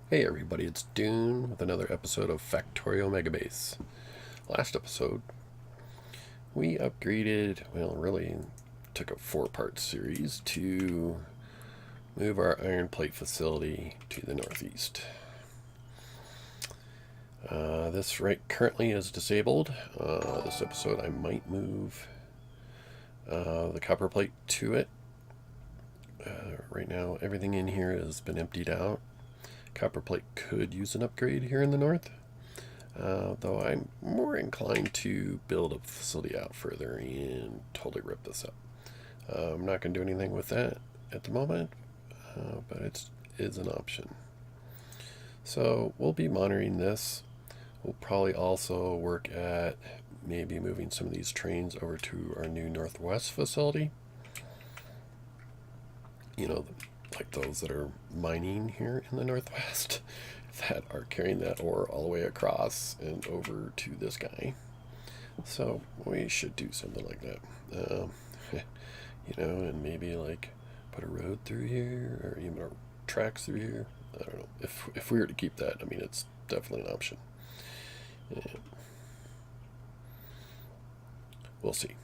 Hey everybody, it's Dune with another episode of Factorio Megabase. Last episode, we upgraded, well, really took a four-part series to move our iron plate facility to the northeast. This right currently is disabled. This episode, I might move the copper plate to it. Right now, everything in here has been emptied out. Copper plate could use an upgrade here in the north, though I'm more inclined to build a facility out further and totally rip this up. I'm not going to do anything with that at the moment, but it is an option. So we'll be monitoring this. We'll probably also work at maybe moving some of these trains over to our new northwest facility. You know, like those that are mining here in the northwest that are carrying that ore all the way across and over to this guy. So we should do something like that. And maybe like put a road through here or even tracks through here. I don't know. If we were to keep that, I mean, it's definitely an option. Yeah. We'll see.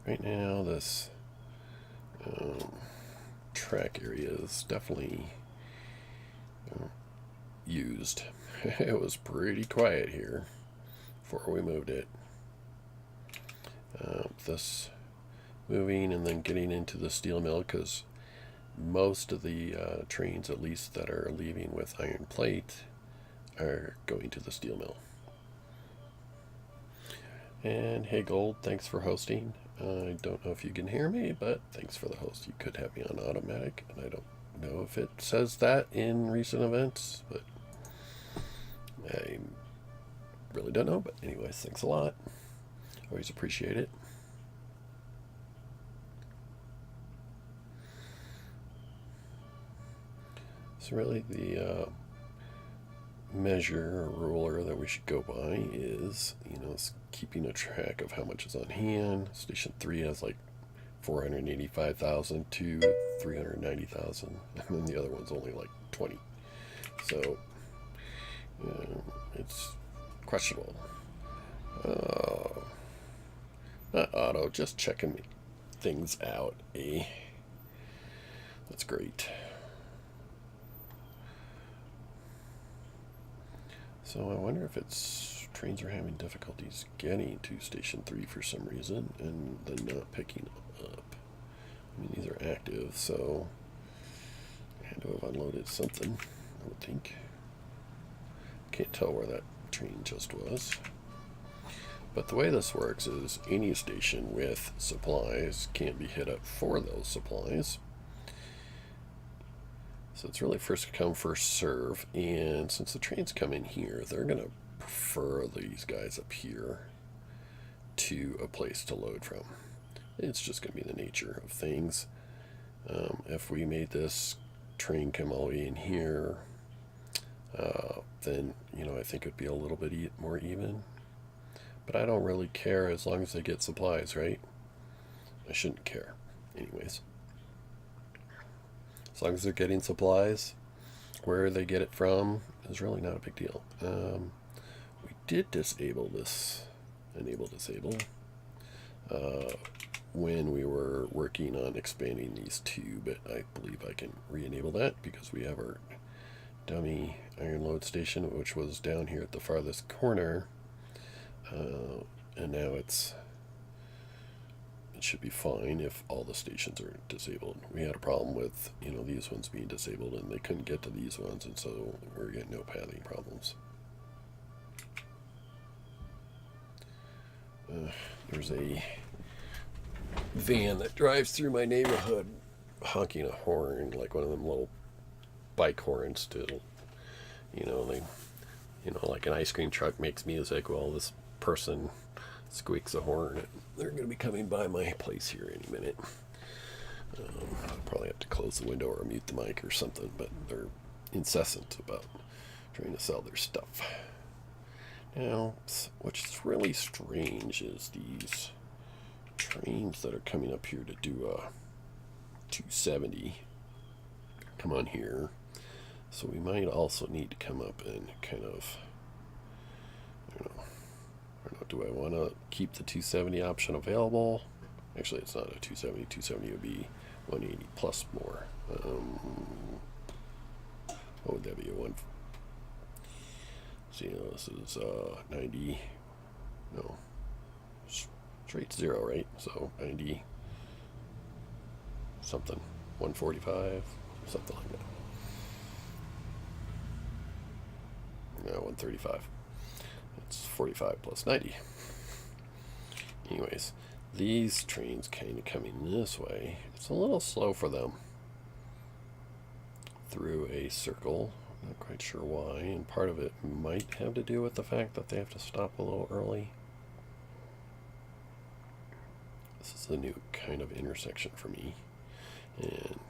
Right now, this track area is definitely used. It was pretty quiet here before we moved it. This moving and then getting into the steel mill, because most of the trains, at least that are leaving with iron plate, are going to the steel mill. And hey Gold, thanks for hosting. I don't know if you can hear me, but thanks for the host. You could have me on automatic, and I don't know if it says that in recent events, but I really don't know. But anyways, thanks a lot. Always appreciate it. So really the measure or ruler that we should go by is, keeping a track of how much is on hand. Station 3 has like 485,000 to 390,000, and then the other one's only like 20. So it's questionable. Not auto, just checking things out. That's great. So I wonder if trains are having difficulties getting to Station 3 for some reason and then not picking up. I mean, these are active, so I had to have unloaded something, I would think. Can't tell where that train just was. But the way this works is any station with supplies can't be hit up for those supplies. So it's really first come, first serve. And since the trains come in here, they're going to prefer these guys up here to a place to load from. It's just going to be the nature of things. If we made this train come all the way in here, then, I think it would be a little bit more even. But I don't really care as long as they get supplies, right? I shouldn't care. Anyways. As long as they're getting supplies, where they get it from is really not a big deal. We did disable this, enable disable, when we were working on expanding these two, but I believe I can re-enable that because we have our dummy iron load station, which was down here at the farthest corner, and now it should be fine if all the stations are disabled. We had a problem with, these ones being disabled and they couldn't get to these ones, and so we're getting no pathing problems. There's a van that drives through my neighborhood honking a horn, like one of them little bike horns to, like an ice cream truck makes music. Well, this person squeaks a horn. They're going to be coming by my place here any minute. I'll probably have to close the window or mute the mic or something, but they're incessant about trying to sell their stuff. Now, what's really strange is these trains that are coming up here to do a 270 come on here. So we might also need to come up and kind of, I don't know, do I want to keep the 270 option available? Actually, it's not a 270. 270 would be 180 plus more. What would that be? See, this is 90. No, straight 0, right? So 90 something, 145, something like that. No, 135. It's 45 plus 90. Anyways, these trains kind of coming this way. It's a little slow for them through a circle. Not quite sure why, and part of it might have to do with the fact that they have to stop a little early. This is a new kind of intersection for me, and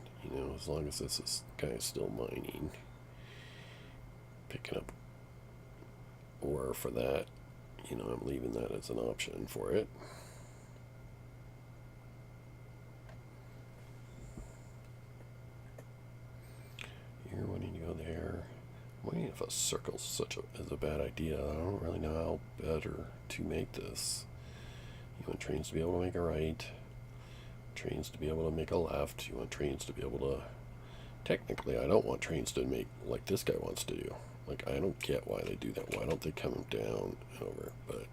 as long as this guy is still mining, picking up ore for that, I'm leaving that as an option for it. You're wanting to go there. I'm wondering if a circle is a bad idea. I don't really know how better to make this. You want trains to be able to make a right, trains to be able to make a left. You want trains to be able to... Technically, I don't want trains to make like this guy wants to do. Like, I don't get why they do that. Why don't they come down and over? But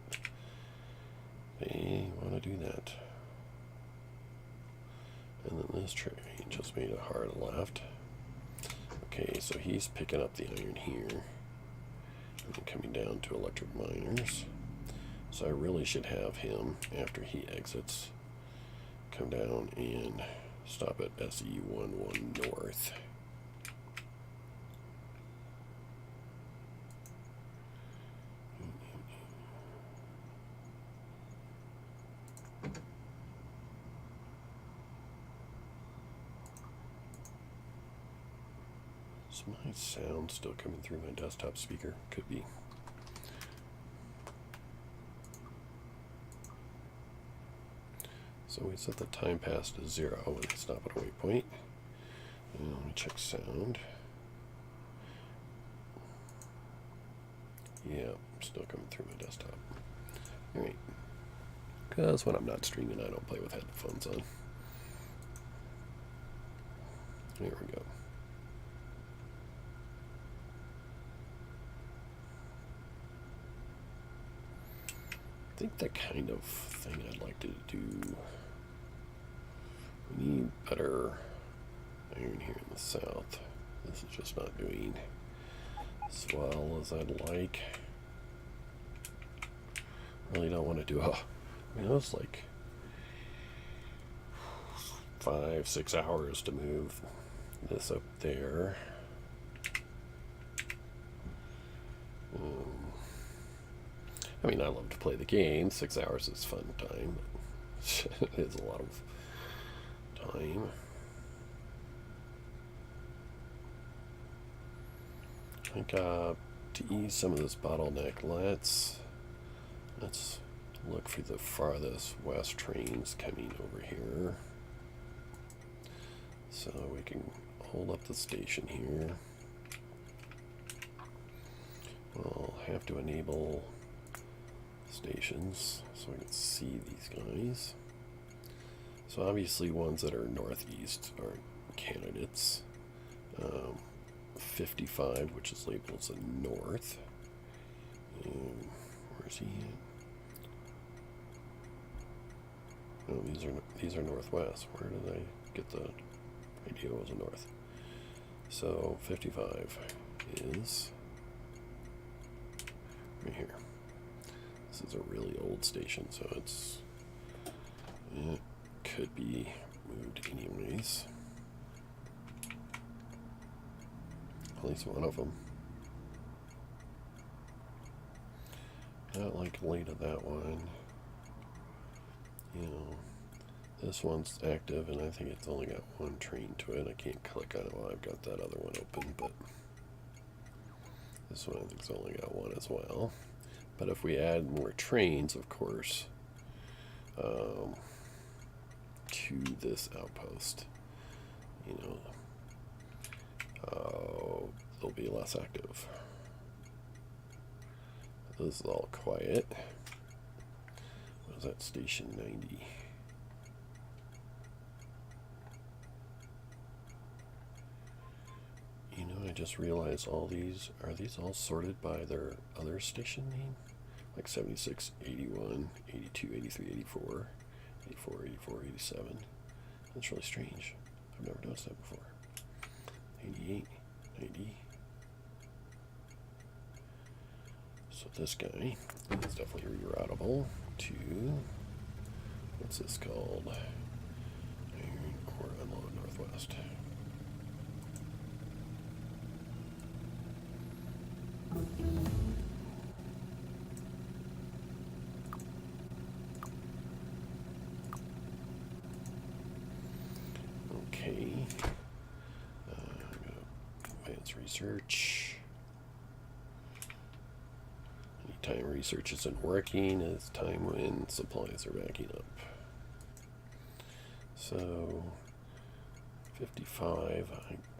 they want to do that. And then this train just made a hard left. Okay, so he's picking up the iron here and coming down to electric miners. So I really should have him, after he exits, come down and stop at SE11 North. Is my sound still coming through my desktop speaker? Could be. So we set the time pass to 0 when we stop at a waypoint. And let me check sound. Yeah, still coming through my desktop. Alright. Because when I'm not streaming, I don't play with headphones on. There we go. I think the kind of thing I'd like to do, we need better iron here in the south. This is just not doing as well as I'd like. Really don't want to do it was like 5-6 hours to move this up there. I mean, I love to play the game. 6 hours is fun time. It's a lot of time. I think to ease some of this bottleneck, let's look for the farthest west trains coming over here. So we can hold up the station here. We'll have to enable stations so I can see these guys. So obviously ones that are northeast are candidates. 55, which is labeled as a north. Where's he at? No, these are northwest. Where did I get the idea it was a north? So 55 is right here. This is a really old station, so it could be moved anyways. At least one of them. Not like late of that one. This one's active, and I think it's only got one train to it. I can't click on it while I've got that other one open, but this one I think's only got one as well. But if we add more trains, of course, to this outpost, you know, they'll be less active. This is all quiet. What was that? Station 90. You know, I just realized are these all sorted by their other station name? Like 76, 81, 82, 83, 84, 84, 84, 87. That's really strange. I've never noticed that before. 88, 90. So this guy is definitely reroutable to, what's this called? Iron Ore Unload Northwest. Okay. I'm going to advance research. Anytime research isn't working is time when supplies are backing up. So 55,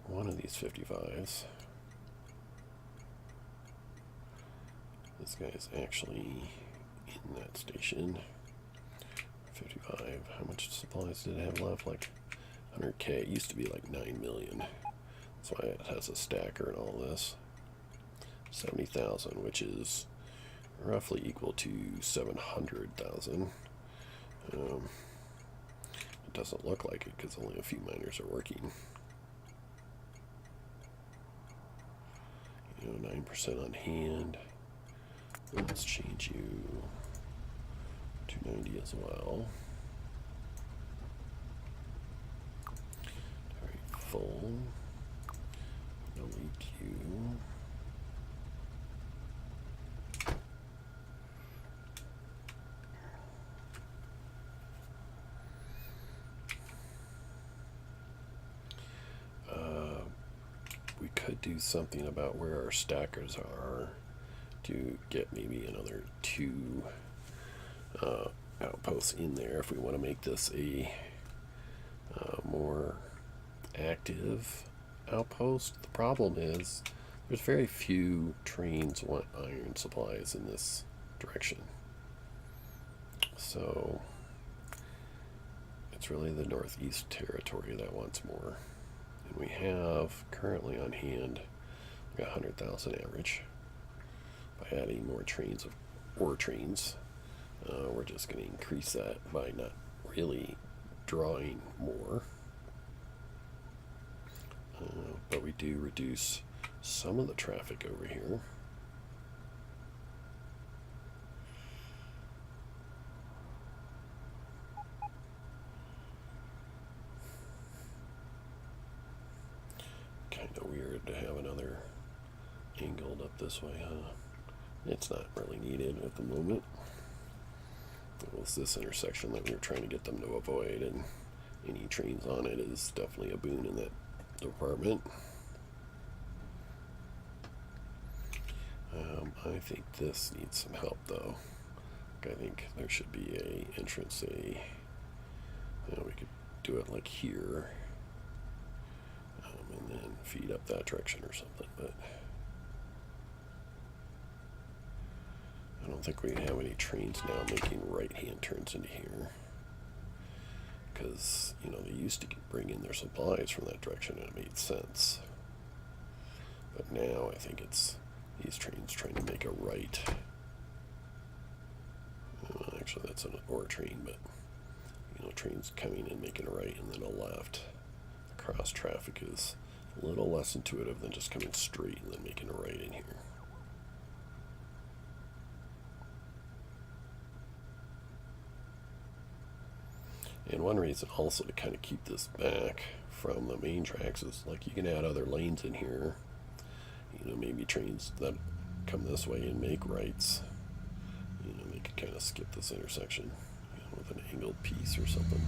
one of these 55s. This guy is actually in that station. 55. How much supplies did it have left? Like 100K. It used to be like 9 million. That's why it has a stacker and all this. 70,000, which is roughly equal to 700,000. It doesn't look like it because only a few miners are working. You know, 9% on hand. Let's change you to 90 as well. Alright, full. Delete you. We could do something about where our stackers are to get maybe another 2 outposts in there if we want to make this a more active outpost. The problem is there's very few trains want iron supplies in this direction. So it's really the Northeast Territory that wants more. And we have currently on hand like 100,000 average. By adding more trains of ore trains, we're just going to increase that by not really drawing more. But we do reduce some of the traffic over here. Kind of weird to have another angled up this way, huh? It's not really needed at the moment. It was this intersection that we were trying to get them to avoid, and any trains on it is definitely a boon in that department. I think this needs some help though. I think there should be a entrance, we could do it like here, and then feed up that direction or something, but I don't think we have any trains now making right-hand turns into here. Because, you know, they used to bring in their supplies from that direction and it made sense. But now I think it's these trains trying to make a right. Actually, that's an ore train, but, you know, trains coming and making a right and then a left. Cross traffic is a little less intuitive than just coming straight and then making a right in here. And one reason also to kind of keep this back from the main tracks is like you can add other lanes in here. You know, maybe trains that come this way and make rights. You know, they could kind of skip this intersection, you know, with an angled piece or something.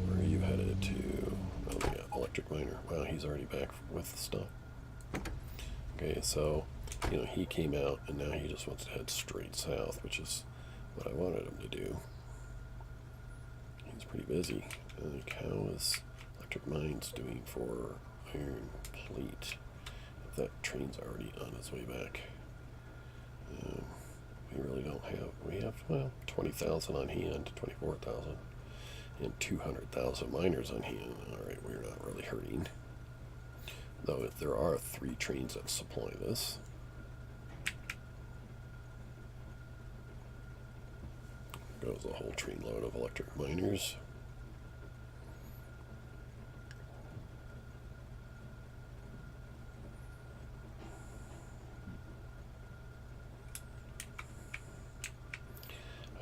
Where are you headed to? Oh, yeah, electric miner. Wow, he's already back with stuff. Okay, so, you know, he came out and now he just wants to head straight south, which is what I wanted him to do. He's pretty busy. Like, how is Electric Mines doing for iron plate? If that train's already on its way back. We really don't have. We have, well, 20,000 on hand, 24,000, and 200,000 miners on hand. All right, we're not really hurting. Though if there are 3 trains that supply this. Goes a whole train load of electric miners.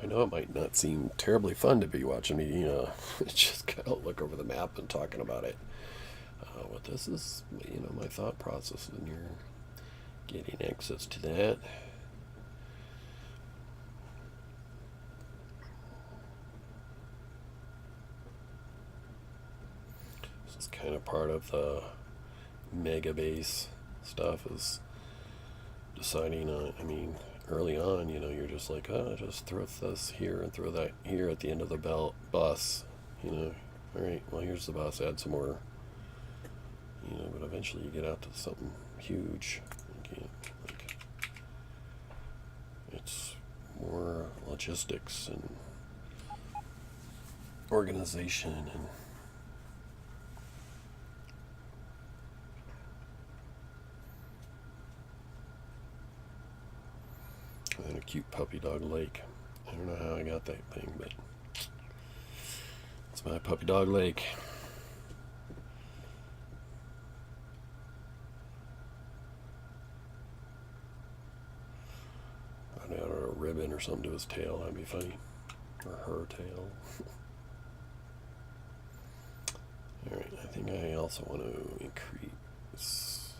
I know it might not seem terribly fun to be watching me just kind of look over the map and talking about it. But this is, my thought process when you're getting access to that. This is kind of part of the Megabase stuff, is deciding on, early on, you're just like, oh, just throw this here and throw that here at the end of the bus. All right, well, here's the bus, add some more. But eventually you get out to something huge. It's more logistics and organization and a cute puppy dog lake. I don't know how I got that thing, but it's my puppy dog lake. I'd add a ribbon or something to his tail. That'd be funny. Or her tail. Alright, I think I also want to increase.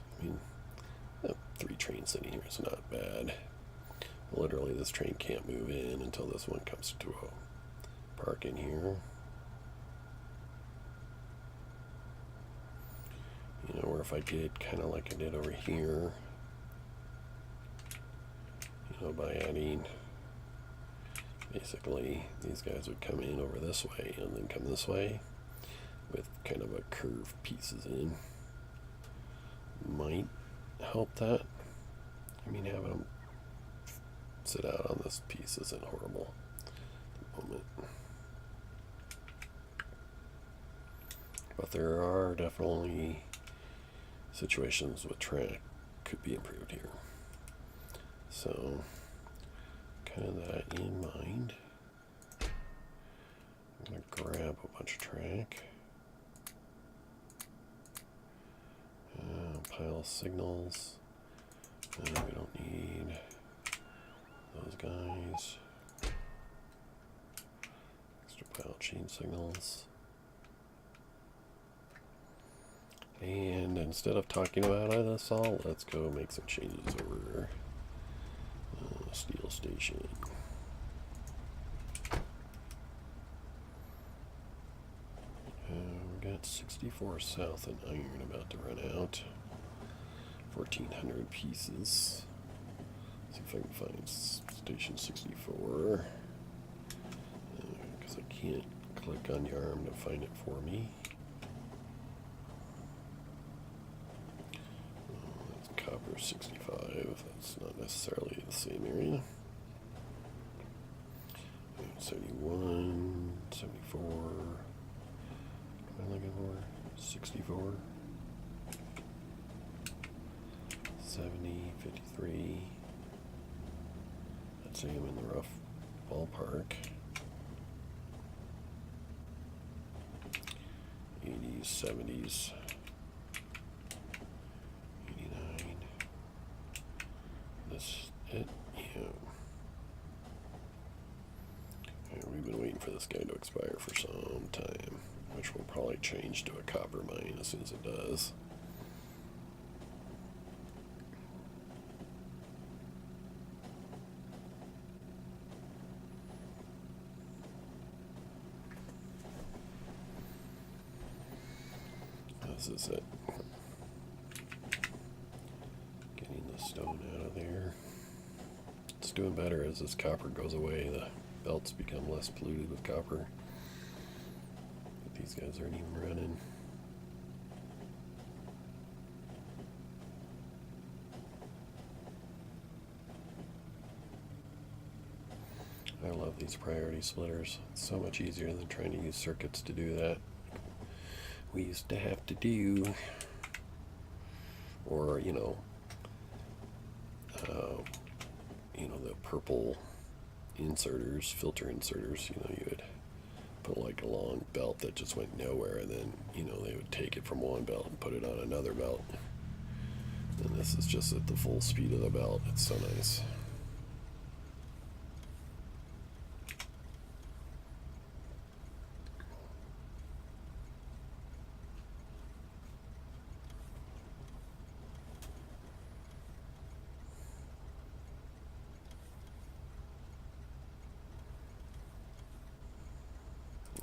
3 trains sitting here is not bad. Literally, this train can't move in until this one comes to a park in here. Or if I did kind of like I did over here, by adding, basically, these guys would come in over this way and then come this way with kind of a curved pieces in. Might help that. Having them sit out on this piece isn't horrible at the moment. But there are definitely situations with track could be improved here. So, kind of that in mind. I'm going to grab a bunch of track. Pile of signals. We don't need those guys. Extra pile chain signals. And instead of talking about this all, let's go make some changes over steel station. We got 64 south and iron about to run out. 1,400 pieces. See if I can find station 64. Because I can't click on yarn to find it for me. That's copper 65. That's not necessarily the same area. 71, 74. What am I looking for? 64. 70, 53. I'd say I'm in the rough ballpark. 80s, 70s. 89. That's it. Yeah. We've been waiting for this guy to expire for some time, which will probably change to a copper mine as soon as it does. This is it. Getting the stone out of there. It's doing better as this copper goes away. The belts become less polluted with copper. But these guys aren't even running. I love these priority splitters. It's so much easier than trying to use circuits to do that. We used to have to do, or the purple inserters, filter inserters. You would put like a long belt that just went nowhere, and then they would take it from one belt and put it on another belt. And this is just at the full speed of the belt. It's so nice.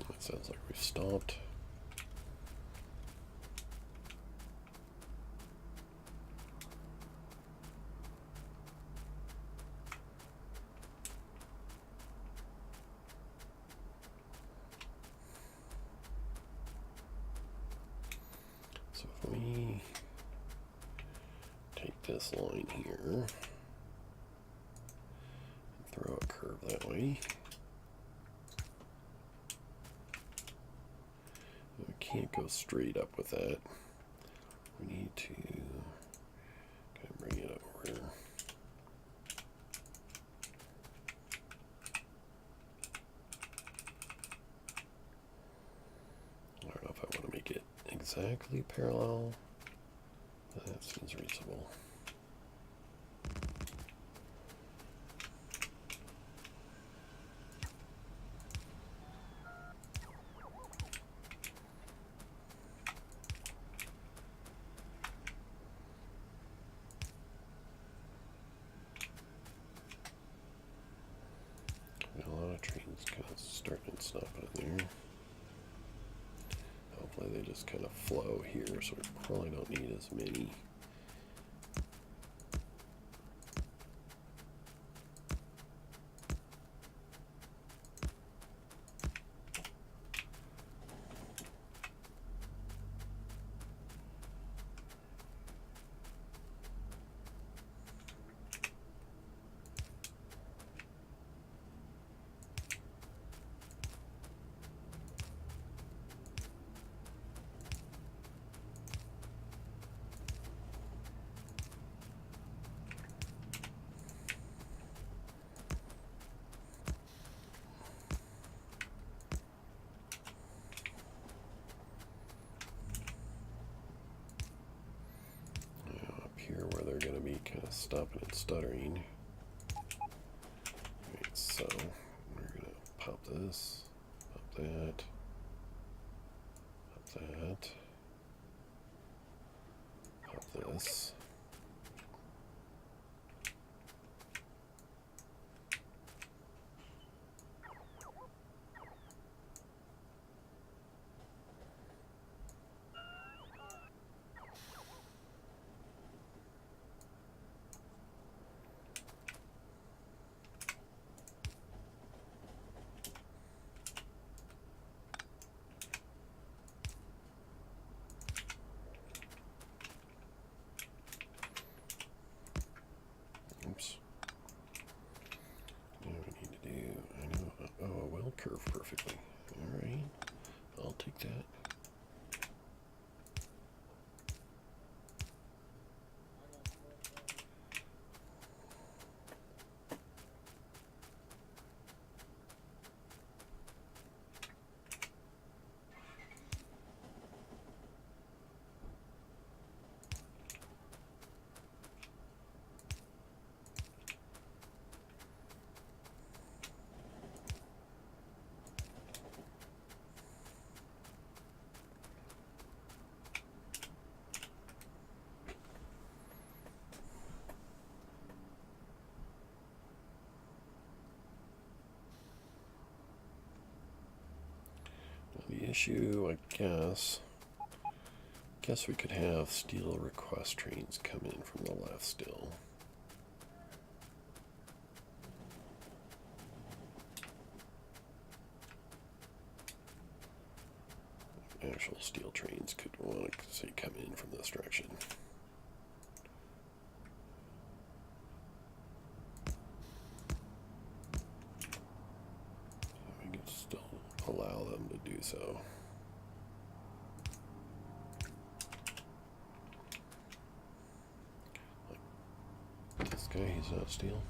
It sounds like we've stopped. So if we take this line here and throw a curve that way, we can't go straight up with that. We need to kind of bring it over. I don't know if I want to make it exactly parallel. That seems reasonable. Trains kind of starting and stopping in there. Hopefully they just kind of flow here, so we probably don't need as many. Here where they're going to be kind of stopping and stuttering. Right, so we're going to pop this, pop that, pop that, pop this. Oops. Now we need to do, oh, it will curve perfectly. All right, I'll take that. The issue, I guess we could have steel request trains come in from the left still. actual steel trains could want to say come in from this direction. We can still allow them to do so. Like this guy, he's not steel.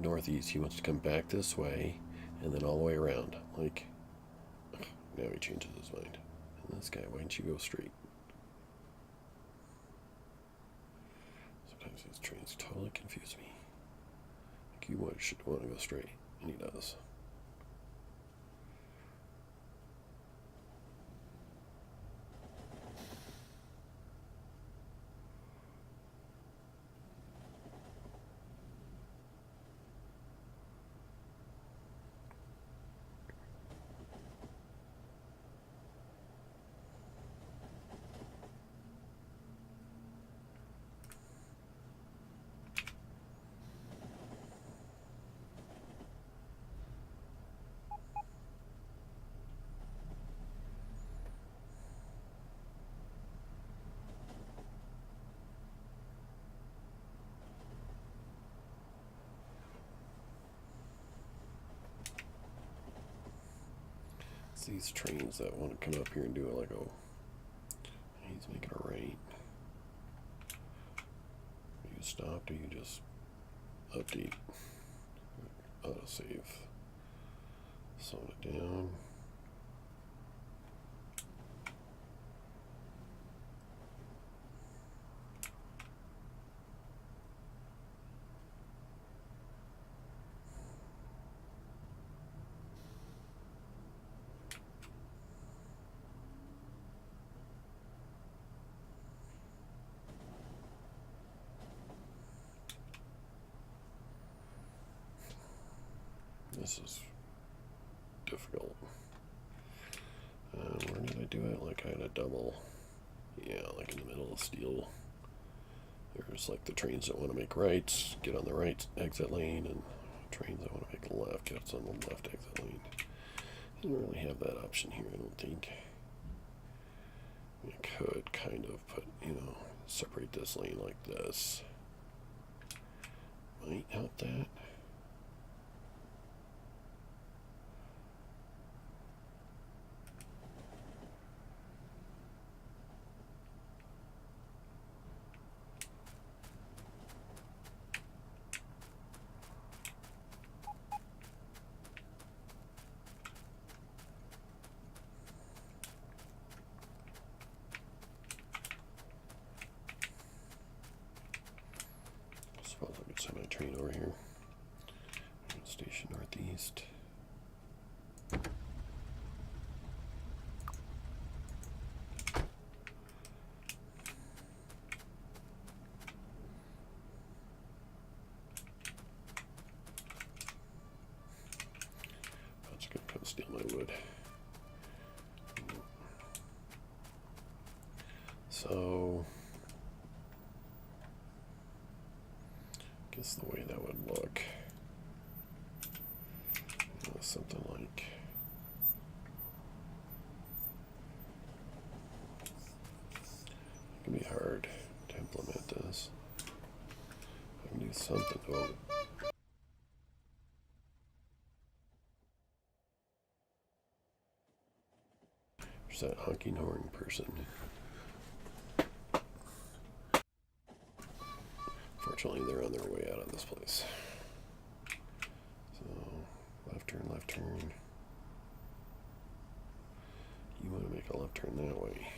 Northeast, he wants to come back this way and then all the way around. Like, now he changes his mind. And this guy, why don't you go straight? Sometimes these trains totally confuse me. Like, you should want to go straight, and he does. These trains that want to come up here and do it like, oh, he's making a right. You stopped or you just update, autosave, slow it down. This is difficult. Where did I do it? Like I had a double, yeah, like in the middle of steel. There's like the trains that want to make rights, get on the right exit lane, and trains that want to make a left, get on the left exit lane. Didn't really have that option here, I don't think. I could kind of put, separate this lane like this. Might help that. Suppose I could send my train over here. Station Northeast. That's gonna come steal my wood. So I guess the way that would look, something like it can be hard to implement this. I can do something. Oh. There's that honking horn person. Fortunately, they're on their way out of this place. So, left turn, left turn. You want to make a left turn that way.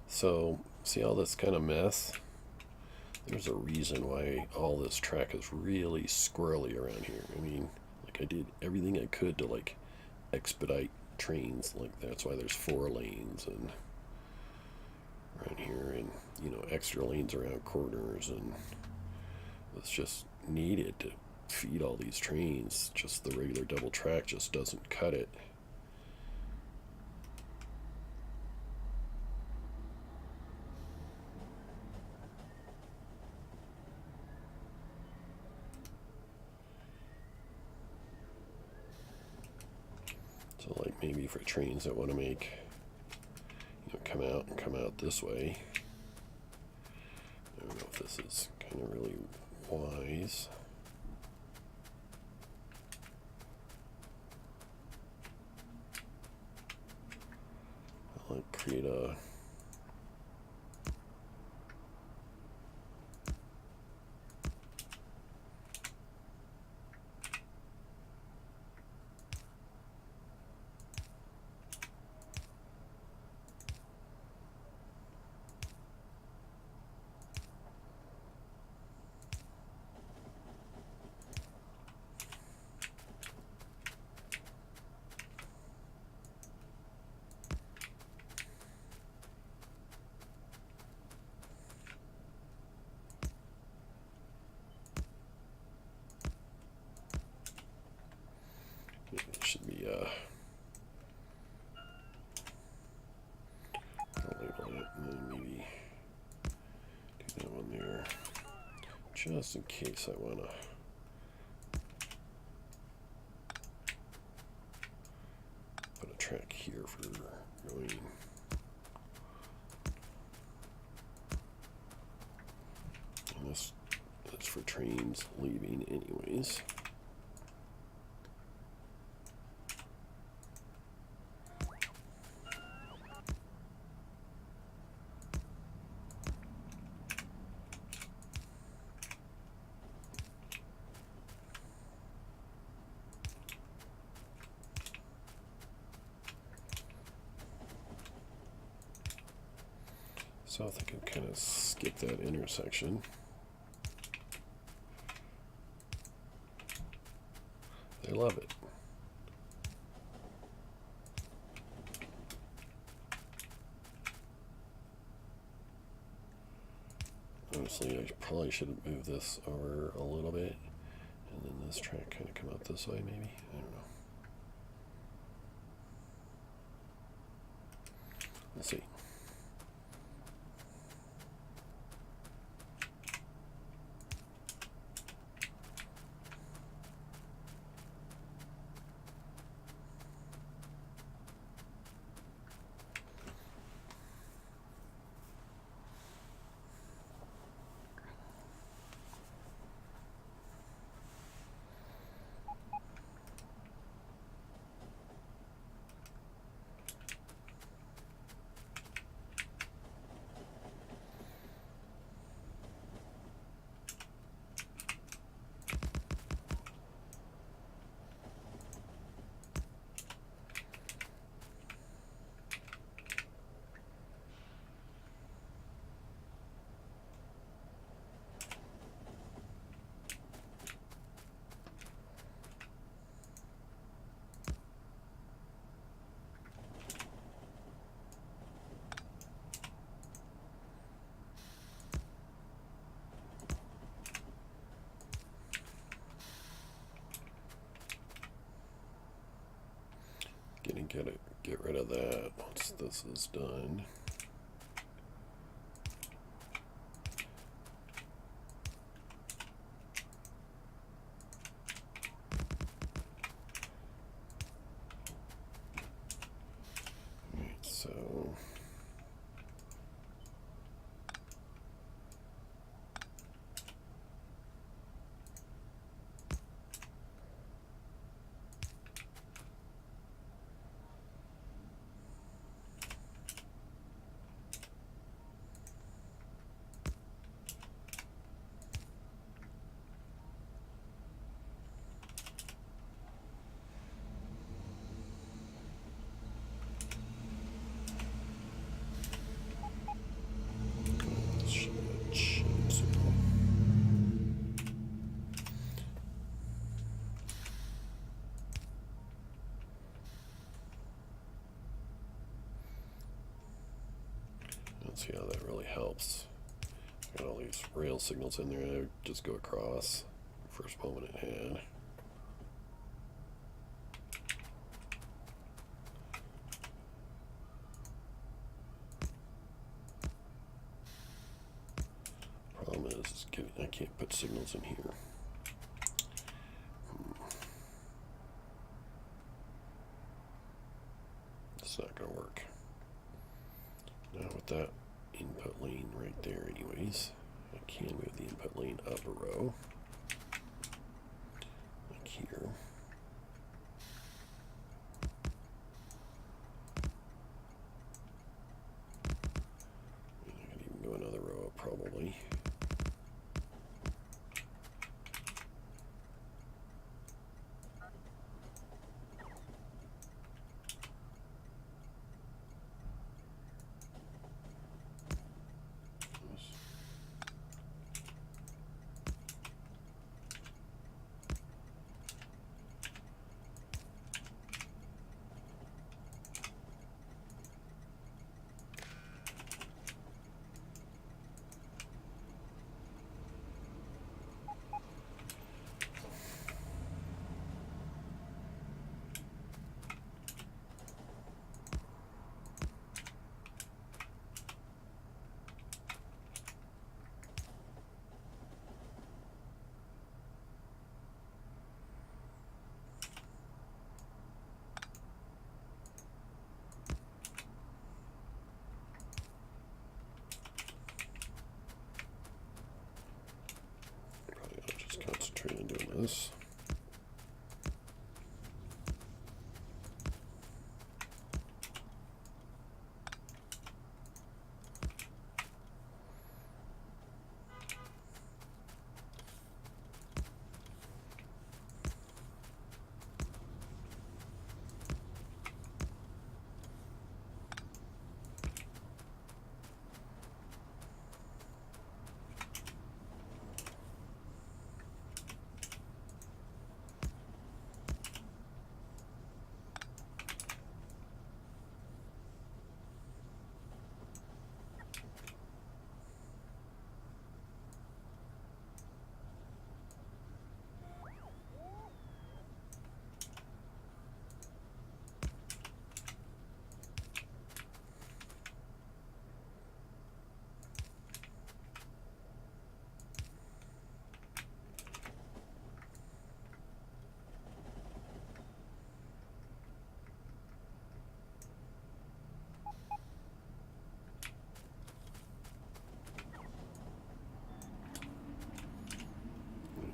So, see all this kind of mess? There's a reason why all this track is really squirrely around here. I mean, like I did everything I could to like expedite trains. Like that's why there's 4 lanes and around here, and extra lanes around corners, and it's just needed to feed all these trains. Just the regular double track just doesn't cut it. So like maybe for trains that want to make, come out this way. I don't know if this is kind of really wise. I'll like create a it should be I'll label it and then maybe do that one there, just in case I want to put a track here for going. And this is for trains leaving anyways. So I think I kind of skip that intersection. I love it. Honestly, I probably should have moved this over a little bit, and then this track kind of come out this way, maybe. I don't know. Let's see. Get rid of that once this is done. Alright, so let's see how that really helps. Got all these rail signals in there. I just go across. first moment it had. Problem is I can't put signals in here. It's not going to work. Now with that input lane right there anyways, I can move the input lane up a row, like here. And I can even go another row up probably. Concentrate on doing this.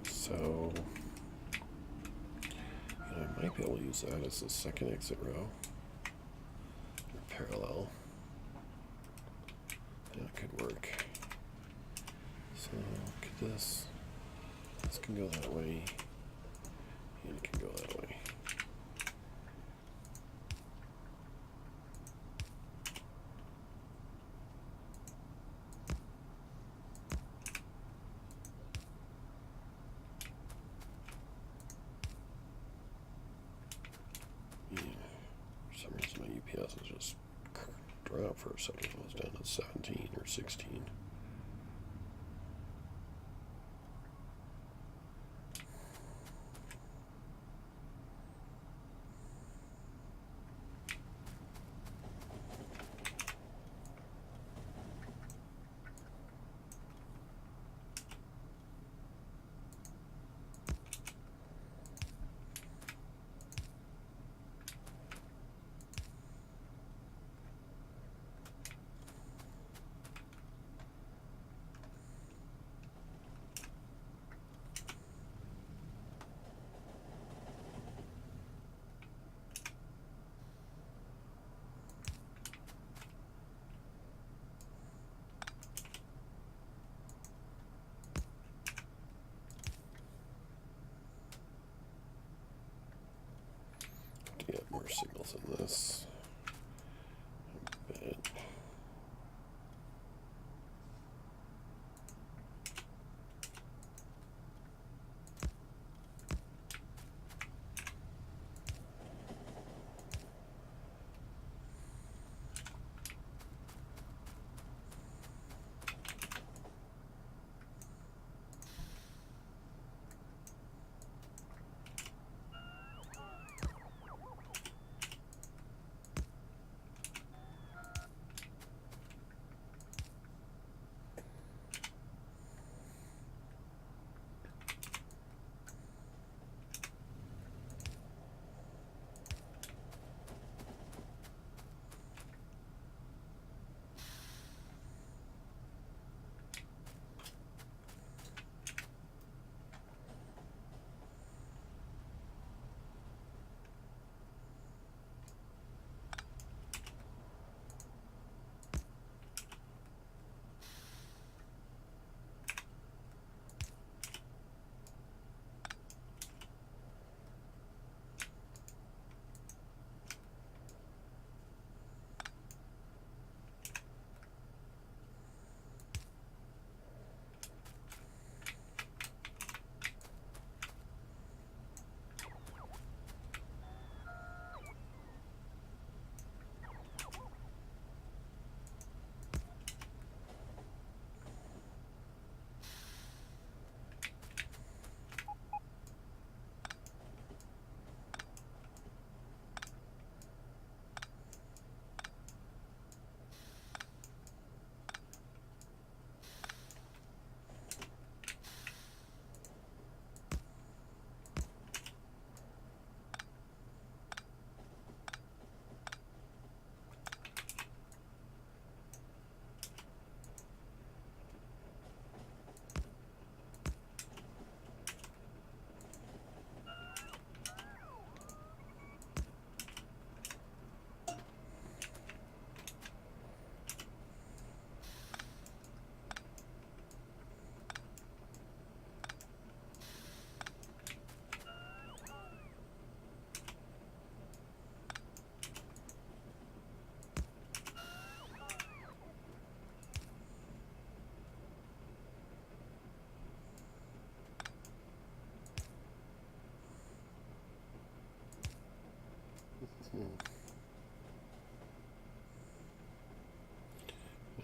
So I might be able to use that as the second exit row, or parallel. That could work. So look at this. This can go that way, and it can go that way. For some reason my UPS is just dropped for a second. It was down to 17 or 16. To get more signals in this. I bet.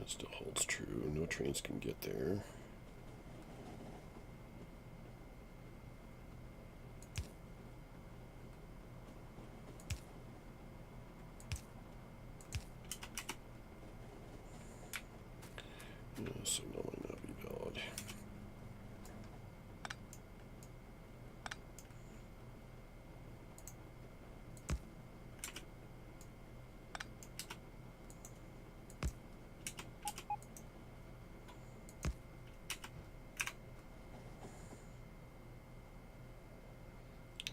That still holds true. No trains can get there. Signal might not be valid.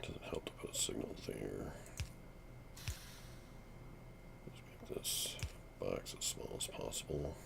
Doesn't help to put a signal there. Let's make this box as small as possible.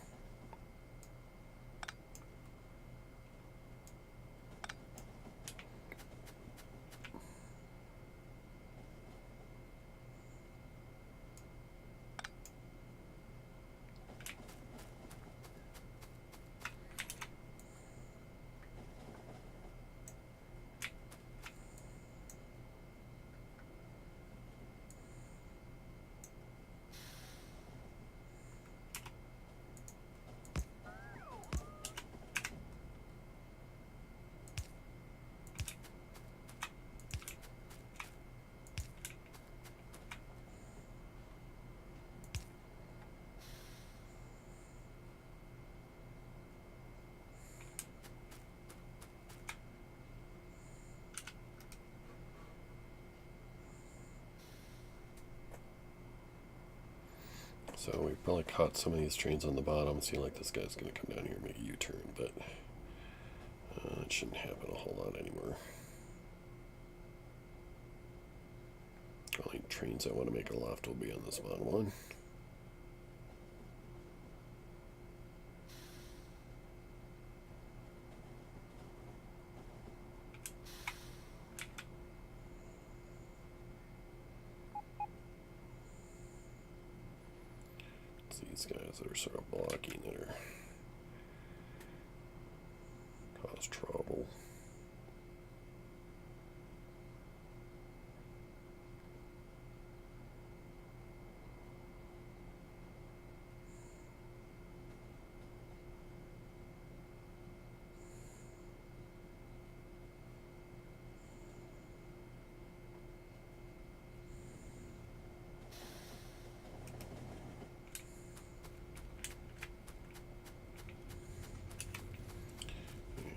So we probably caught some of these trains on the bottom. Seem like this guy's going to come down here and make a U-turn, but it shouldn't happen a whole lot anymore. The only trains I want to make a left will be on this bottom one. These guys that are sort of blocking that are cause trouble.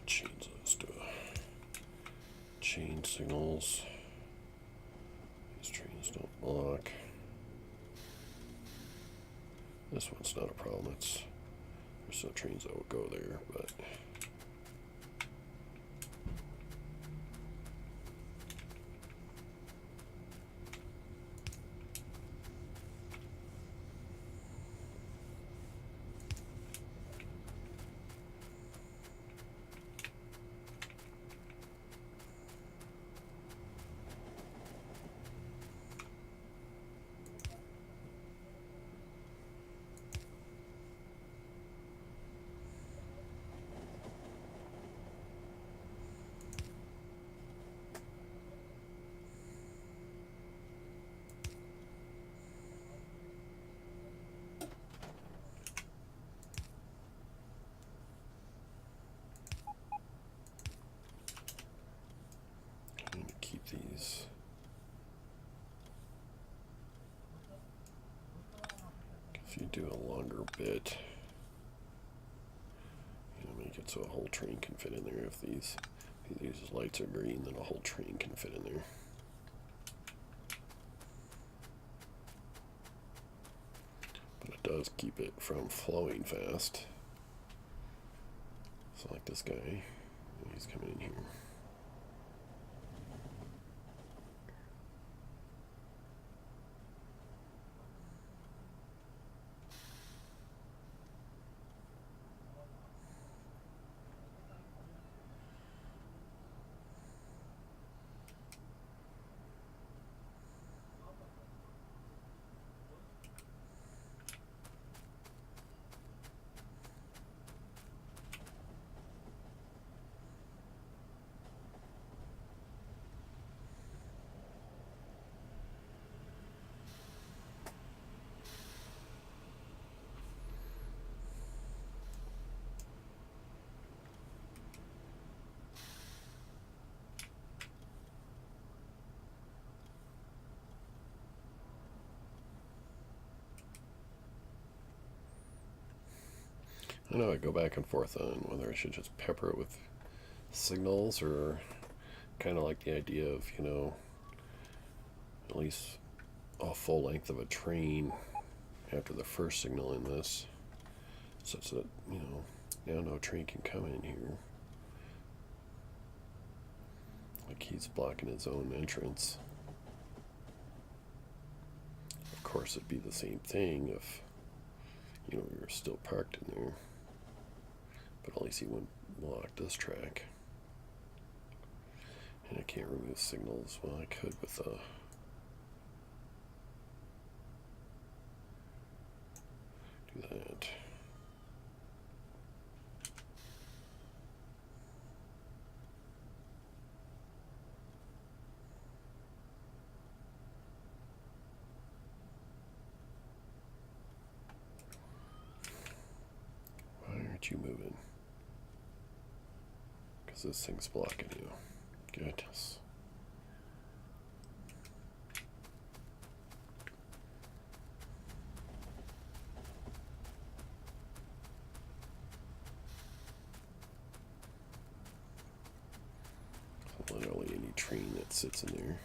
Change those to chain signals. These trains don't block. This one's not a problem. There's some trains that will go there, but keep these. If you do a longer bit, make it so a whole train can fit in there. If these lights are green, then a whole train can fit in there. But it does keep it from flowing fast. So like this guy, he's coming in here. I know I go back and forth on whether I should just pepper it with signals or kind of like the idea of, at least a full length of a train after the first signal in this, such that, now no train can come in here. Like he's blocking his own entrance. Of course, it'd be the same thing if, we were still parked in there. But at least he wouldn't block this track. And I can't remove signals. Well, I could with a... do that. Why aren't you moving? Because this thing's blocking you. Goodness. Literally any train that sits in there.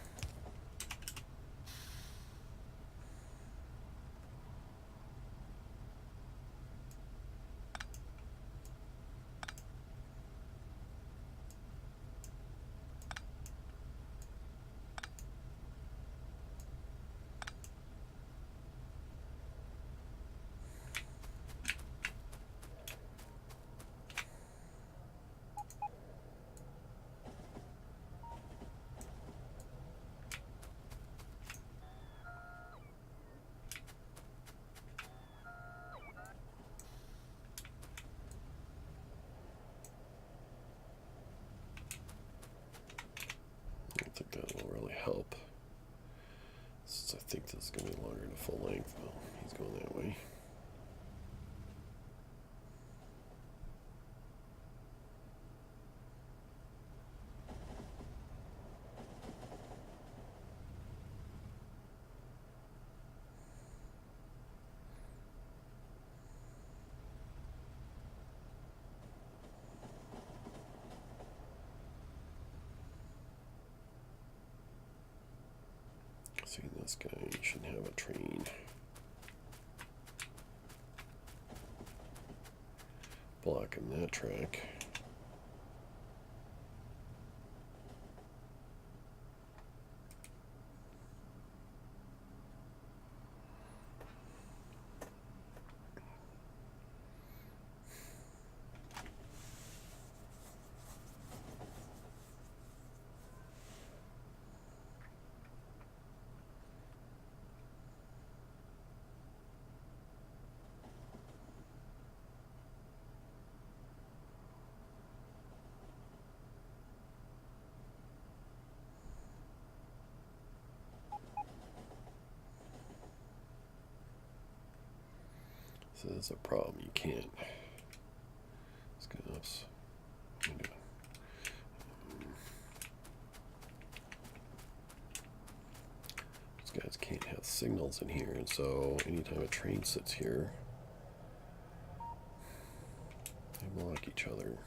I think that will really help. Since I think this is going to be longer than full length. Well, he's going that way. See, this guy should have a train. Blocking that track. So there's a problem. You can't. Let's get this. These guys can't have signals in here, and so anytime a train sits here, they block each other.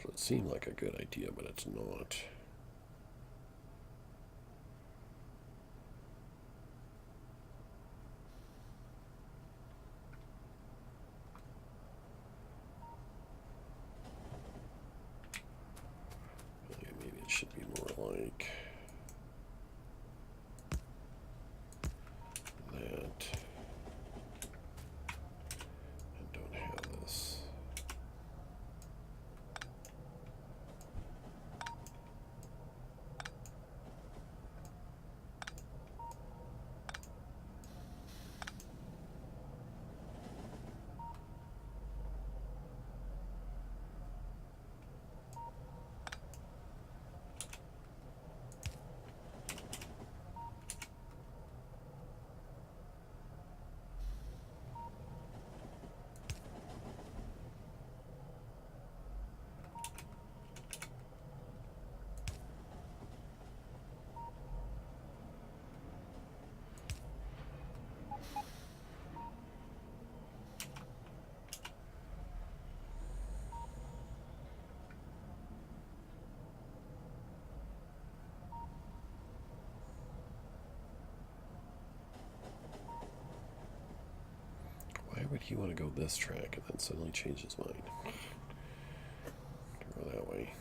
It seemed like a good idea, but it's not. Maybe it should be more like that. And don't have this. did he want to go this track and then suddenly change his mind? Go that way.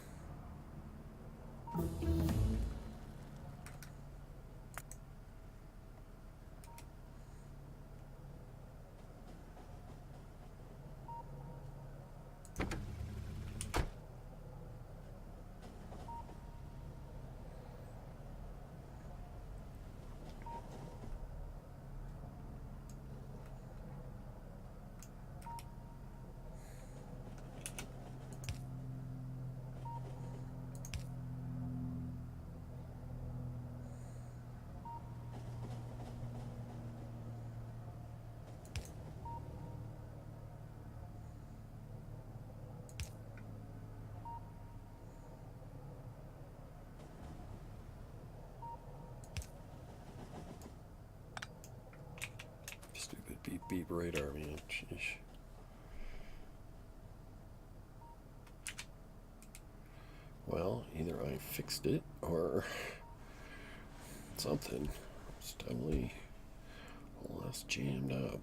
Stupid beep beep radar, man. Sheesh. Well, either I fixed it or something. It's definitely less jammed up.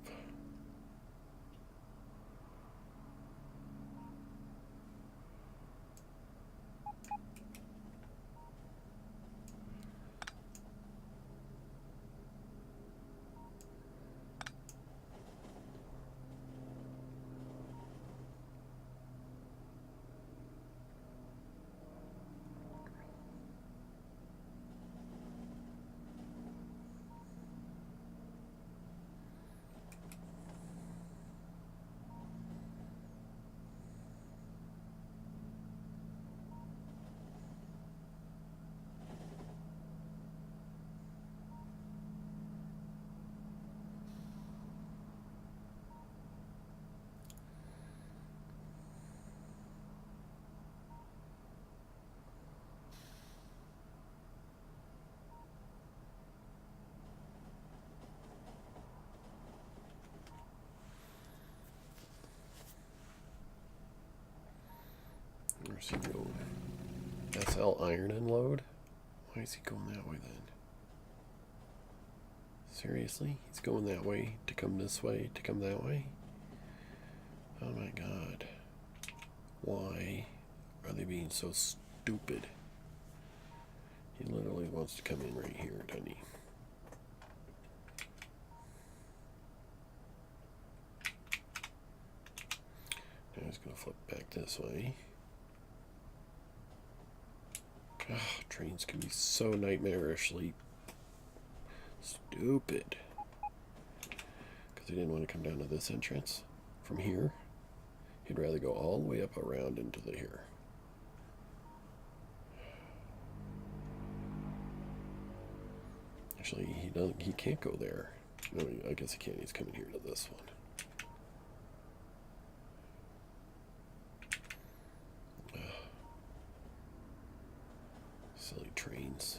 Where's he going? SL iron and load? Why is he going that way then? Seriously? He's going that way to come this way to come that way? Oh my god. Why are they being so stupid? He literally wants to come in right here, doesn't he? Now he's going to flip back this way. God, trains can be so nightmarishly stupid. Because he didn't want to come down to this entrance from here. He'd rather go all the way up around into the here. Actually, he can't go there. No, I guess he can't. He's coming here to this one. Silly trains.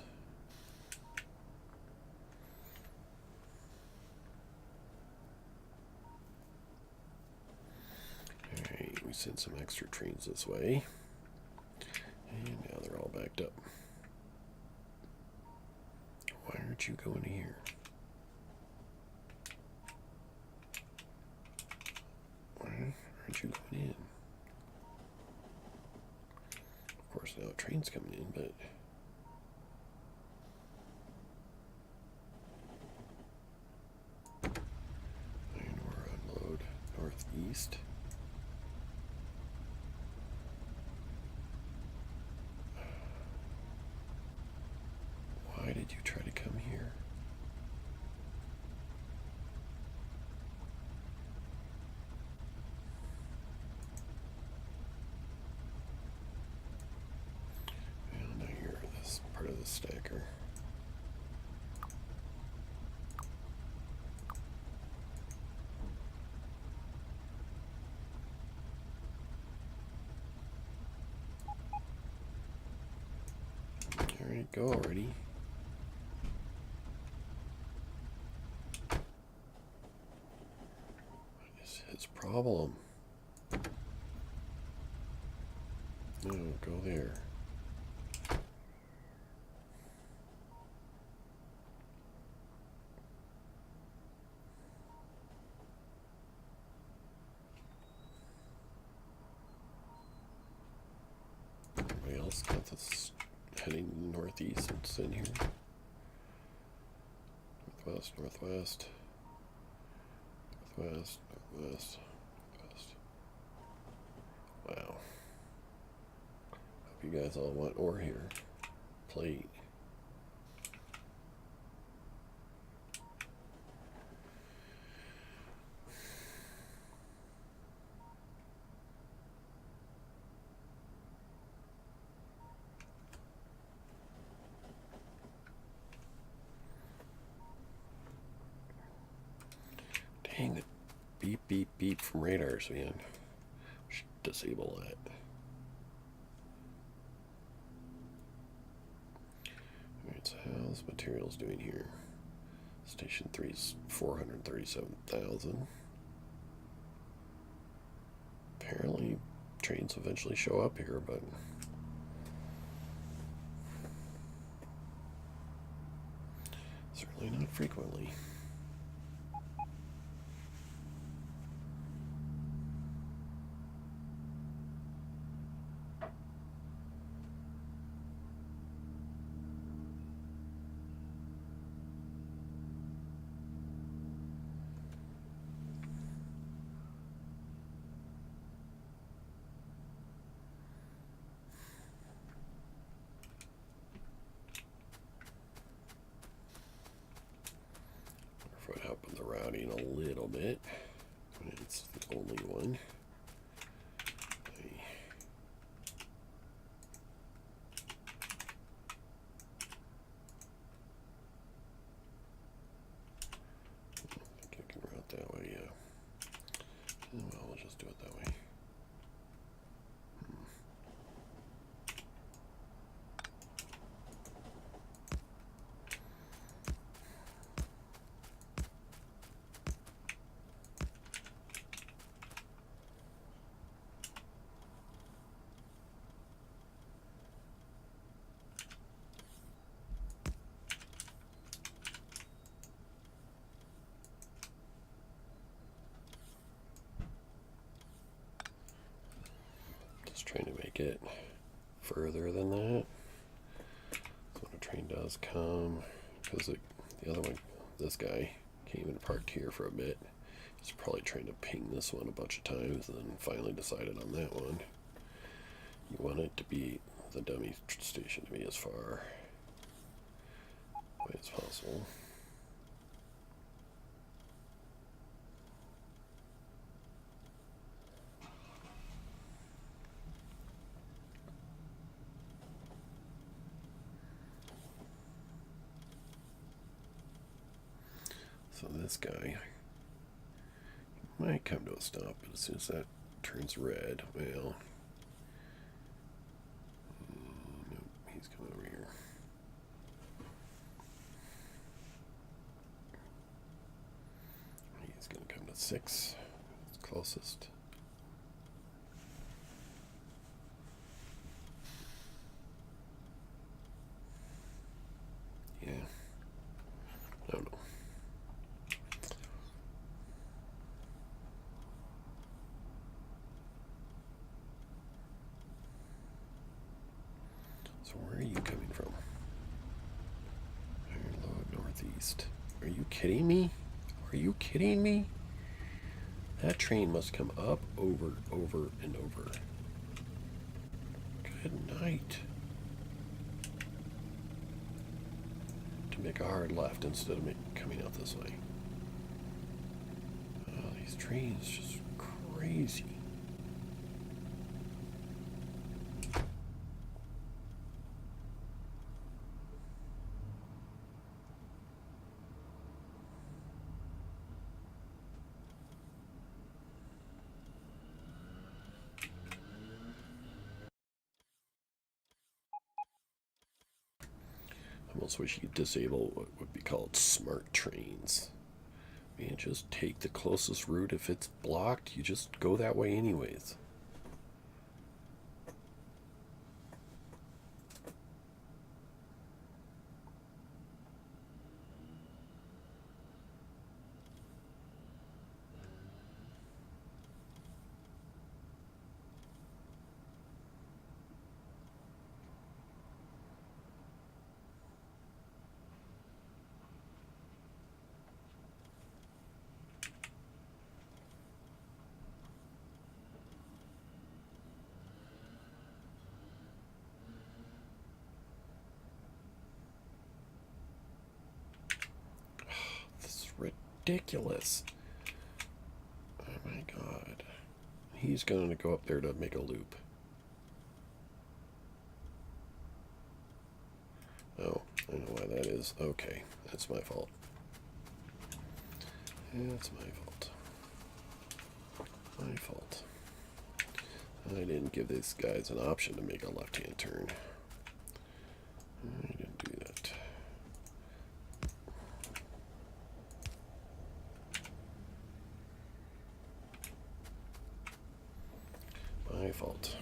Alright, we sent some extra trains this way. And now they're all backed up. Why aren't you going here? Why aren't you going in? Of course, now a train's coming in, but... iron ore unload northeast. Why did you try to come here? Well, now you're this part of the stacker. Alright, go already. What is his problem? No, go there. It's got this heading northeast. It's in here. Northwest, northwest, northwest, northwest, northwest. Wow. Hope you guys all want ore here. Plate. Dang it. Beep, beep, beep from radars, man. Should disable that. Alright, so how's materials doing here? Station 3 is 437,000. Apparently, trains eventually show up here, but certainly not frequently. If it would help with the routing a little bit. It's the only one. I think I can route that way, yeah. Well, we'll just do it that way. Just trying to make it further than that. So when a train does come, because the other one, this guy came and parked here for a bit. He's probably trying to ping this one a bunch of times and then finally decided on that one. You want it to be, the dummy station to be as far away as possible. So this guy might come to a stop, but as soon as that turns red, well, nope, he's coming over here. He's going to come to 6. It's closest. Yeah. I don't know. So where are you coming from? Iron Load Northeast. Are you kidding me? Are you kidding me? That train must come up, over, and over. Good night. To make a hard left instead of coming out this way. Oh, these trains just crazy. I almost wish you could disable what would be called smart trains. Man, just take the closest route. If it's blocked, you just go that way anyways. ridiculous. Oh my god. He's going to go up there to make a loop. Oh, I know why that is. Okay, that's my fault. That's my fault. My fault. I didn't give these guys an option to make a left-hand turn. I didn't do that. My fault.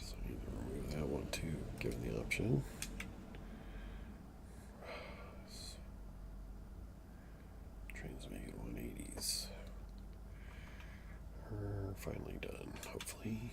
So I need to remove that one too, given the option. Trains making 180s. We're finally done, hopefully.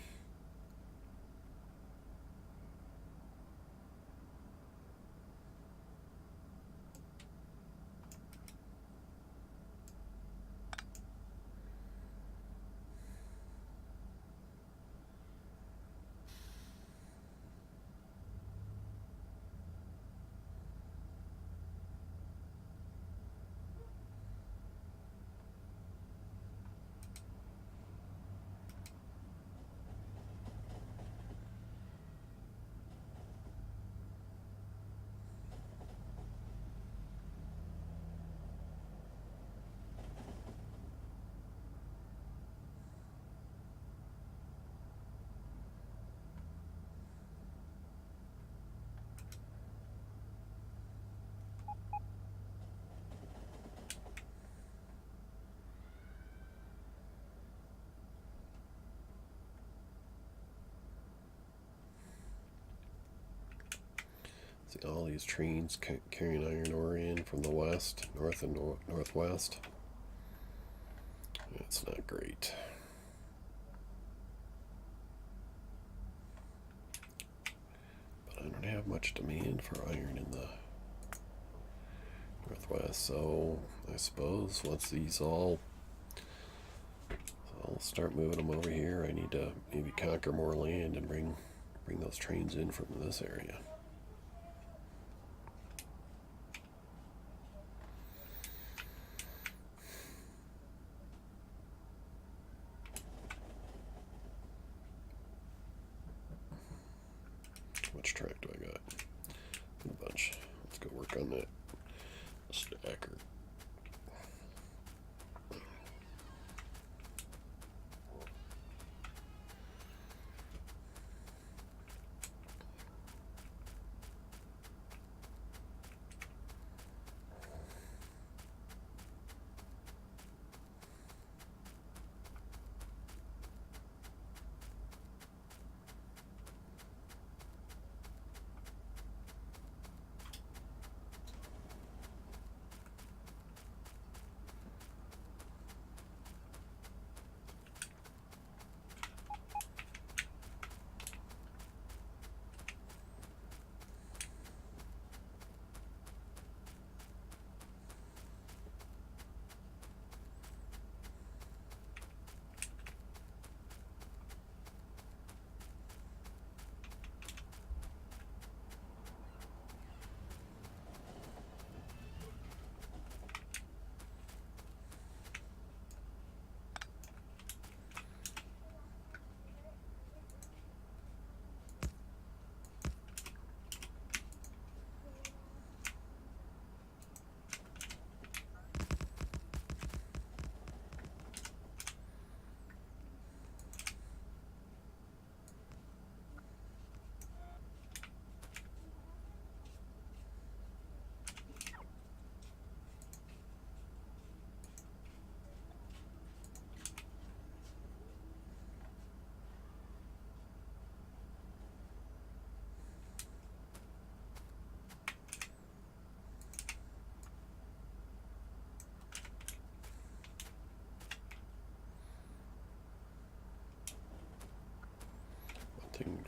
See all these trains carrying iron ore in from the west, north and northwest. It's not great. But I don't have much demand for iron in the northwest, so I suppose once these all, I'll start moving them over here. I need to maybe conquer more land and bring those trains in from this area. Which track do I got? A bunch. Let's go work on that stacker.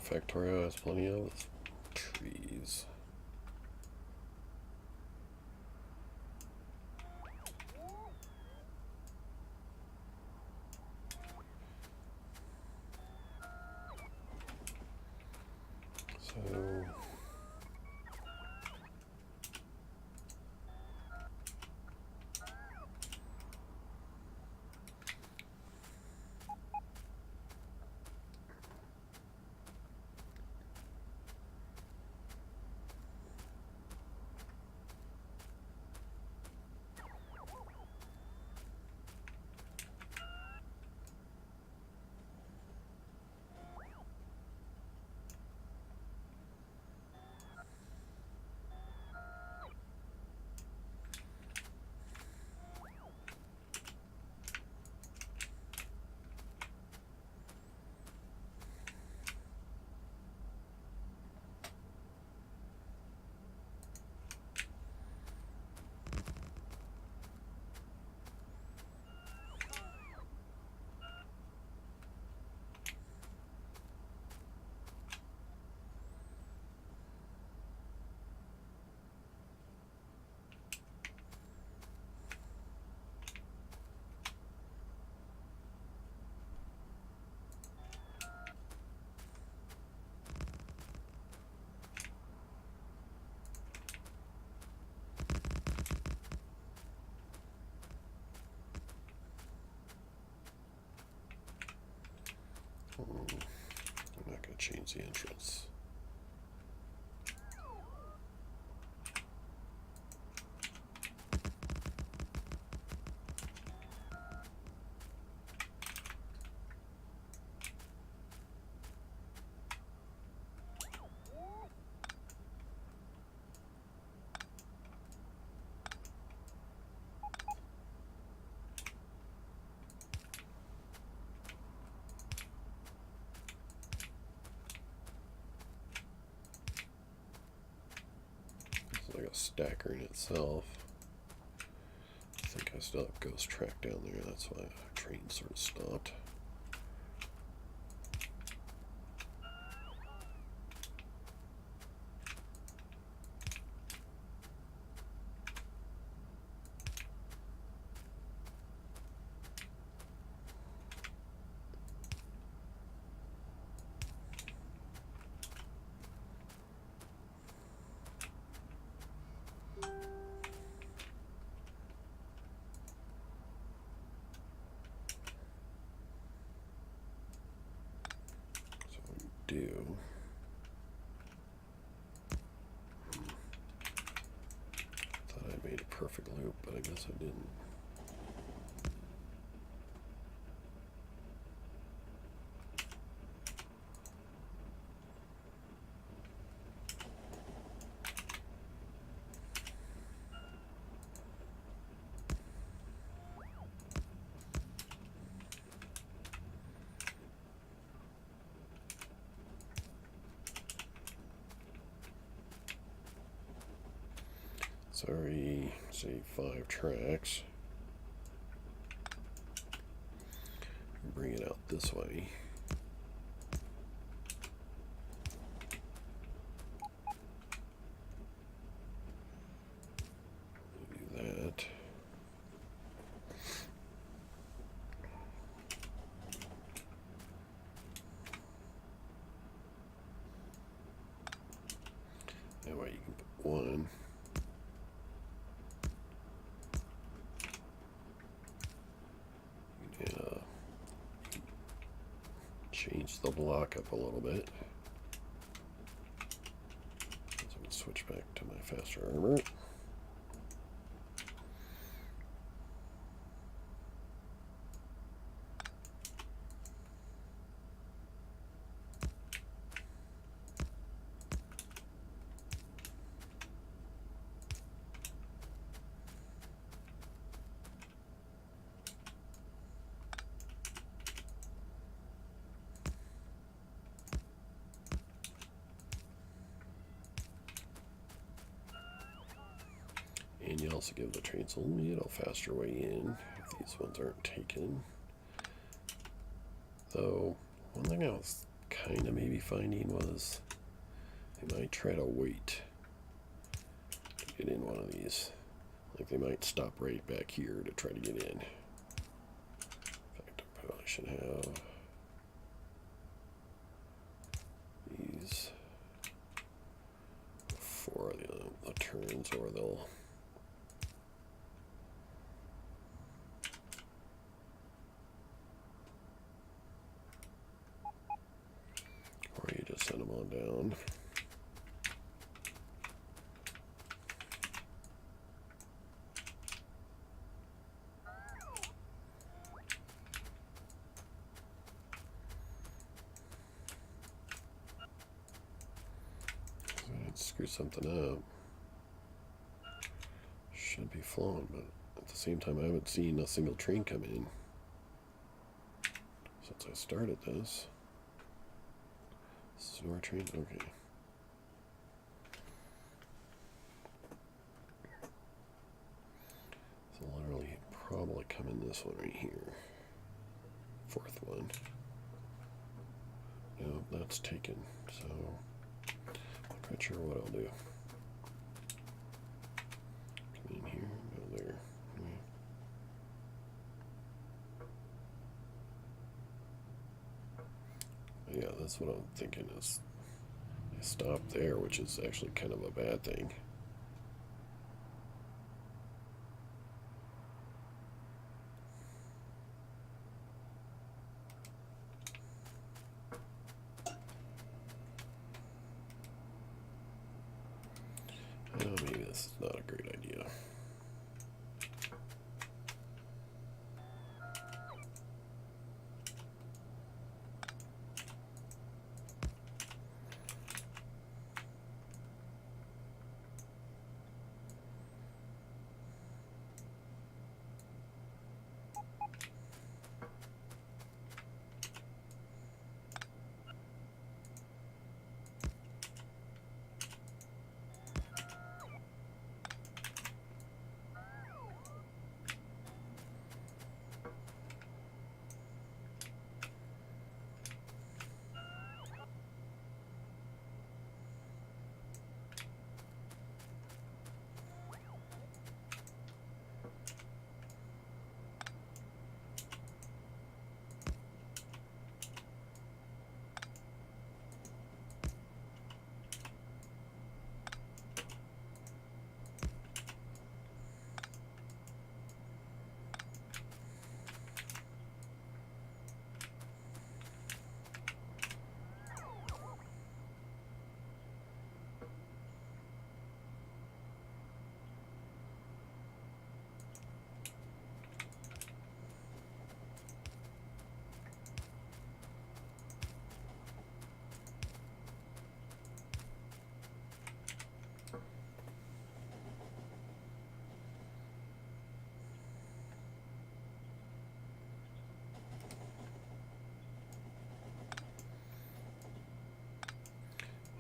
Factorio has plenty of trees. So I'm not going to change the entrance. Like a stacker in itself. I think I still have ghost track down there. That's why the train sort of stopped. Do. Thought I made a perfect loop, but I guess I didn't. Sorry, say 5 tracks. Bring it out this way. Do that. That way you can put 1. Change the block up a little bit. So I'm going to switch back to my faster armor. And you also give the trains a little faster way in if these ones aren't taken. Though, one thing I was kind of maybe finding was they might try to wait to get in one of these. Like they might stop right back here to try to get in. In fact, I probably should have these for the turns, or they'll. Or you just send them on down. Screw something up. Should be flowing, but at the same time I haven't seen a single train come in since I started this. This is our train? Okay. So literally probably come in this one right here. Fourth one. No, that's taken, so not sure what I'll do. Come in here, go there. Yeah, that's what I'm thinking is I stop there, which is actually kind of a bad thing. Maybe this is not a great idea.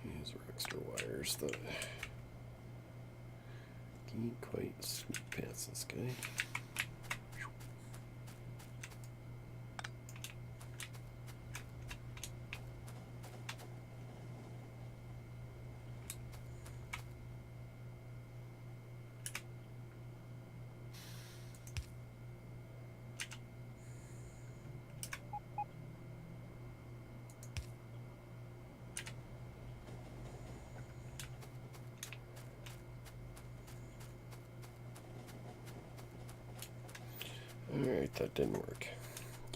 These are extra wires that can't quite sneak past this guy. Alright, that didn't work.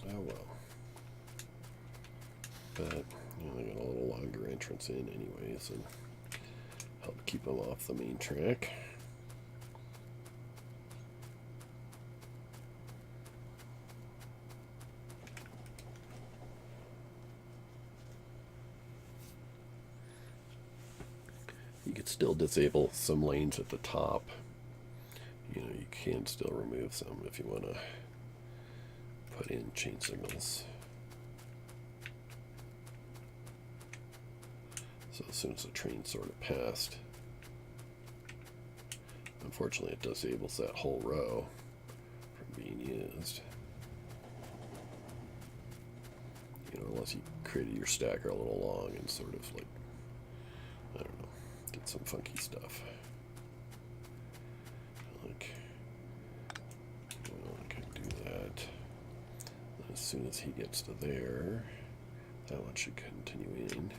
Oh well. But, you know, they got a little longer entrance in anyways, and help keep them off the main track. You could still disable some lanes at the top. You know, you can still remove some if you want to put in chain signals. So as soon as the train sort of passed, unfortunately it disables that whole row from being used. You know, unless you created your stacker a little long and sort of like, I don't know, did some funky stuff. Like, I can do that. And as soon as he gets to there, that one should continue in.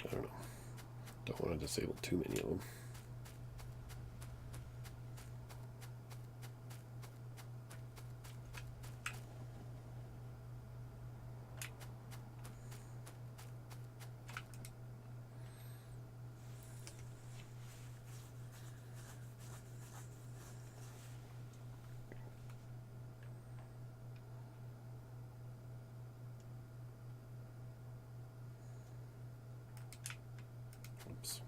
I don't know. Don't want to disable too many of them. Oops.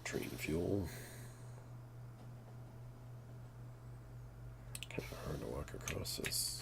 Train fuel. Kind of hard to walk across this.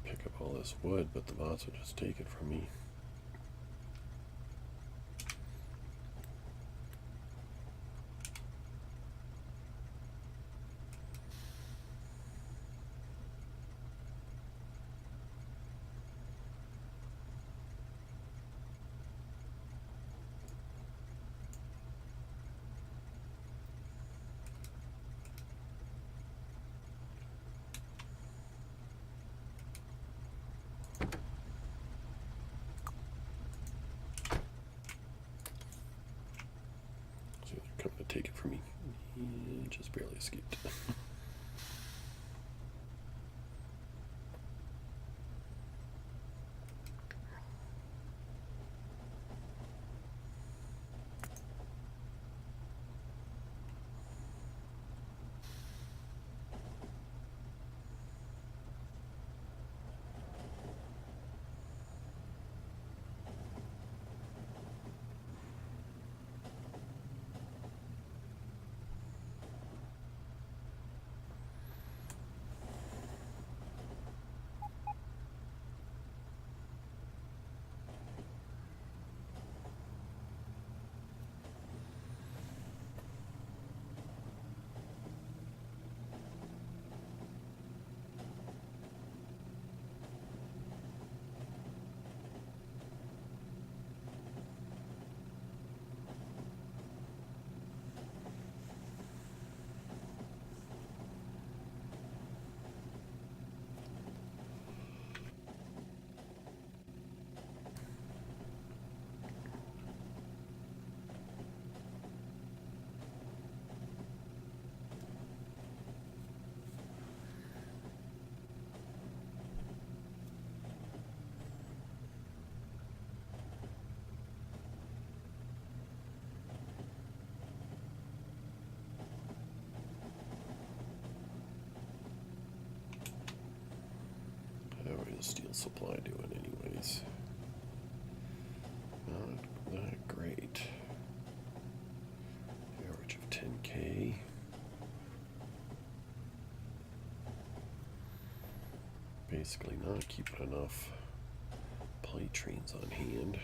Pick up all this wood, but the bots will just take it from me. Coming to take it from me. Just barely escaped. supply doing anyways? Not great. Average of 10K. Basically not keeping enough plate trains on hand.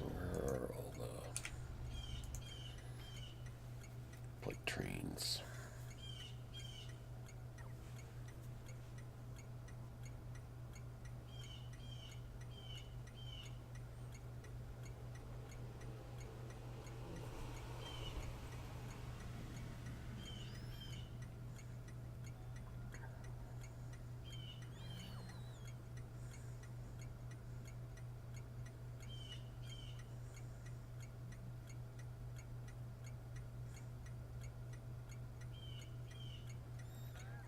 Where are all the plate trains?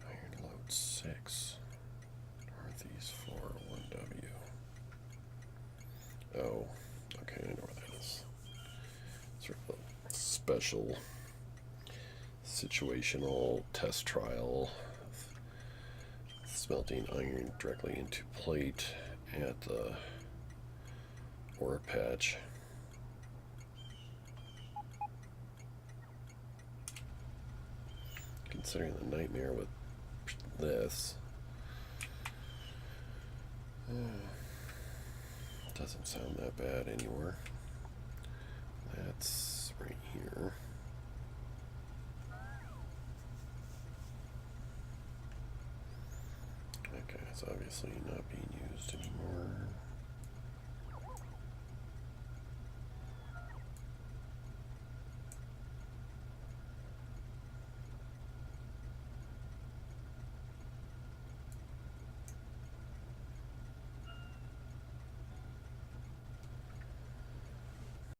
Iron load 6. Northeast 4, 1W. Oh, okay, I know where that is. Sort of a special situational test trial. Smelting iron directly into plate at the ore patch. Considering the nightmare with this, doesn't sound that bad anymore. That's right here. Okay, it's obviously not